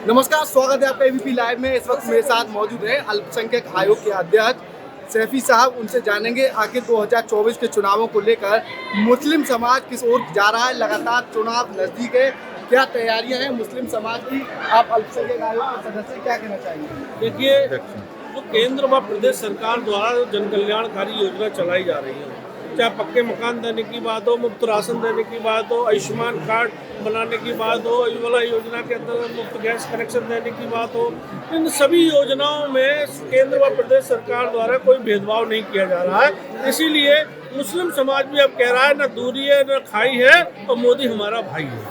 नमस्कार, स्वागत है आपका एबीपी लाइव में। इस वक्त मेरे साथ मौजूद है अल्पसंख्यक आयोग के अध्यक्ष सैफी साहब। उनसे जानेंगे आखिर 2024 के चुनावों को लेकर मुस्लिम समाज किस ओर जा रहा है। लगातार चुनाव नजदीक है, क्या तैयारियां हैं मुस्लिम समाज की? आप अल्पसंख्यक आयोग के सदस्य क्या कहना चाहेंगे? देखिए, जो केंद्र व प्रदेश सरकार द्वारा जन कल्याणकारी योजना चलाई जा रही है, चाहे पक्के मकान देने की बात हो, मुफ्त राशन देने की बात हो, आयुष्मान कार्ड बनाने की बात हो, उज्ज्वला योजना के अंदर मुफ्त गैस कनेक्शन देने की बात हो, इन सभी योजनाओं में केंद्र व प्रदेश सरकार द्वारा कोई भेदभाव नहीं किया जा रहा है। इसीलिए मुस्लिम समाज भी अब कह रहा है, न दूरी है न खाई है, और मोदी हमारा भाई है।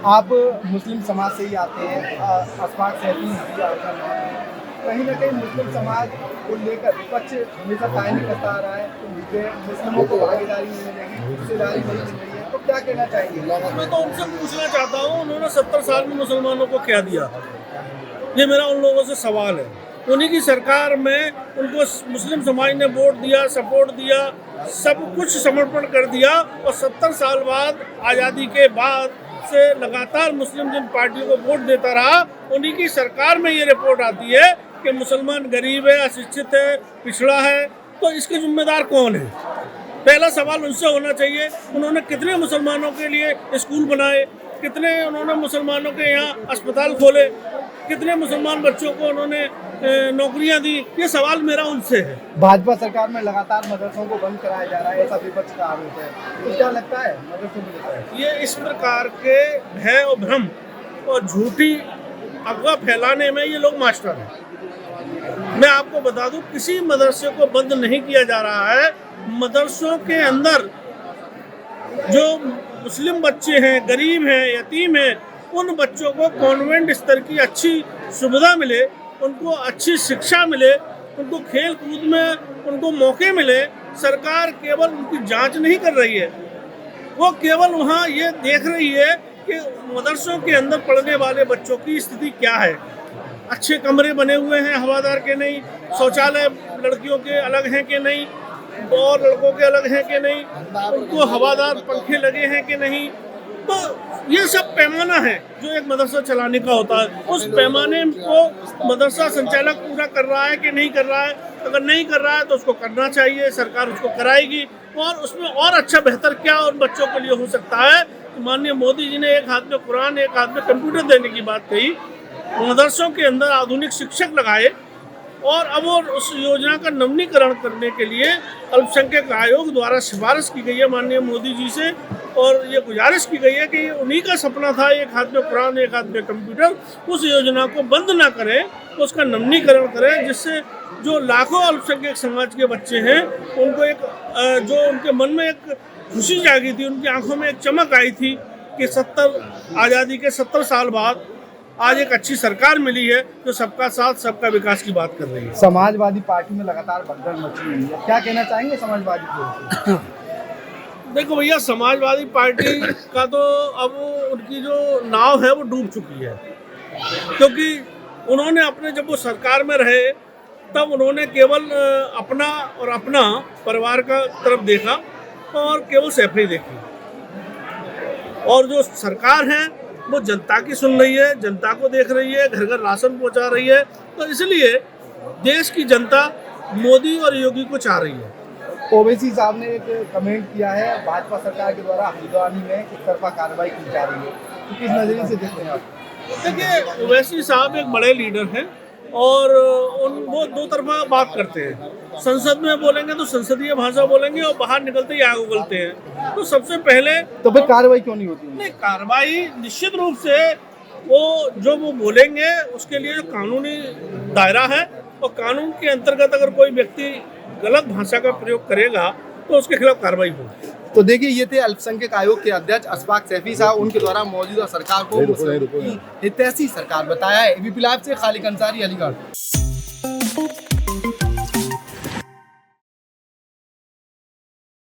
आप मुस्लिम समाज से ही आते हैं, अशफाक सैफी जी आपका नाम है। कहीं ना कहीं मुस्लिम समाज को लेकर विपक्ष हमेशा कायम करता आ रहा है कि मुस्लिमों को भागीदारी नहीं मिलेगी, हिस्सेदारी नहीं मिल रही है, तो क्या कहना चाहेंगे? मैं तो उनसे पूछना चाहता हूँ, उन्होंने 70 साल में मुसलमानों को क्या दिया? ये मेरा उन लोगों से सवाल है। उन्हीं की सरकार में उनको मुस्लिम समाज ने वोट दिया, सपोर्ट दिया, सब कुछ समर्पण कर दिया, और 70 साल बाद आज़ादी के बाद से लगातार मुस्लिम जिन पार्टियों को वोट देता रहा, उन्हीं की सरकार में ये रिपोर्ट आती है कि मुसलमान गरीब है, अशिक्षित है, पिछड़ा है। तो इसके जिम्मेदार कौन है? पहला सवाल उनसे होना चाहिए। उन्होंने कितने मुसलमानों के लिए स्कूल बनाए, कितने उन्होंने मुसलमानों के यहाँ अस्पताल खोले, कितने मुसलमान बच्चों को उन्होंने नौकरियां दी? ये सवाल मेरा उनसे है। भाजपा सरकार में लगातार मदरसों को बंद कराया जा रहा है, ऐसा विपक्ष का आरोप है, तो क्या लगता है मदरसों को लेकर? ये इस प्रकार के भय और भ्रम और झूठी अफवाह फैलाने में ये लोग मास्टर हैं। मैं आपको बता दूं, किसी मदरसे को बंद नहीं किया जा रहा है। मदरसों के अंदर जो मुस्लिम बच्चे हैं, गरीब हैं, यतीम हैं, उन बच्चों को कॉन्वेंट स्तर की अच्छी सुविधा मिले, उनको अच्छी शिक्षा मिले, उनको खेल कूद में उनको मौके मिले। सरकार केवल उनकी जांच नहीं कर रही है, वो केवल वहाँ ये देख रही है कि मदरसों के अंदर पढ़ने वाले बच्चों की स्थिति क्या है। अच्छे कमरे बने हुए हैं हवादार के नहीं, शौचालय लड़कियों के अलग हैं कि नहीं और लड़कों के अलग हैं कि नहीं, उनको हवादार पंखे लगे हैं कि नहीं। तो ये सब पैमाना है जो एक मदरसा चलाने का होता है। उस पैमाने को मदरसा संचालक पूरा कर रहा है कि नहीं कर रहा है? अगर नहीं कर रहा है तो उसको करना चाहिए, सरकार उसको कराएगी। और उसमें और अच्छा बेहतर क्या उन बच्चों के लिए हो सकता है? माननीय मोदी जी ने एक हाथ में कुरान, एक हाथ में कंप्यूटर देने की बात कही, मदरसों के अंदर आधुनिक शिक्षक लगाए, और अब वो उस योजना का नवीनीकरण करने के लिए अल्पसंख्यक आयोग द्वारा सिफारिश की गई है माननीय मोदी जी से, और ये गुजारिश की गई है कि उन्हीं का सपना था एक हाथ में कुरान एक हाथ में कंप्यूटर। उस योजना को बंद ना करें, तो उसका नवीनीकरण करें, जिससे जो लाखों अल्पसंख्यक समाज के बच्चे हैं उनको एक जो उनके मन में एक खुशी जागी थी, उनकी आंखों में एक चमक आई थी कि आज़ादी के 70 साल बाद आज एक अच्छी सरकार मिली है जो सबका साथ सबका विकास की बात कर रही है। समाजवादी पार्टी में लगातार भगदड़ मची हुई है, क्या कहना चाहेंगे समाजवादी को? देखो भैया, समाजवादी पार्टी का तो अब उनकी जो नाव है वो डूब चुकी है, क्योंकि उन्होंने अपने जब वो सरकार में रहे तब उन्होंने केवल अपना परिवार का तरफ देखा और केवल सैफी देखी, और जो सरकार है वो जनता की सुन रही है, जनता को देख रही है, घर घर राशन पहुंचा रही है। तो इसलिए देश की जनता मोदी और योगी को चाह रही है। ओवैसी साहब ने एक कमेंट किया है, भाजपा सरकार के द्वारा हल्द्वानी में एक तरफा कार्रवाई की जा रही है, तो किस नजरिए से देखते हैं आप? देखिए, ओवैसी साहब एक बड़े लीडर हैं और वो दो तरफा बात करते हैं। संसद में बोलेंगे तो संसदीय भाषा बोलेंगे और बाहर निकलते ही आग उगलते हैं। तो सबसे पहले तो फिर कार्रवाई क्यों नहीं होती? नहीं, कार्रवाई निश्चित रूप से वो बोलेंगे उसके लिए जो कानूनी दायरा है, और कानून के अंतर्गत अगर कोई व्यक्ति गलत भाषा का प्रयोग करेगा तो उसके खिलाफ कार्रवाई होगी। तो देखिए, ये थे अल्पसंख्यक आयोग के अध्यक्ष अशफाक सैफी साहब। उनके द्वारा मौजूदा सरकार को हितैषी सरकार बताया है। एबीपी लाइव से खालिद अंसारी, अलीगढ़।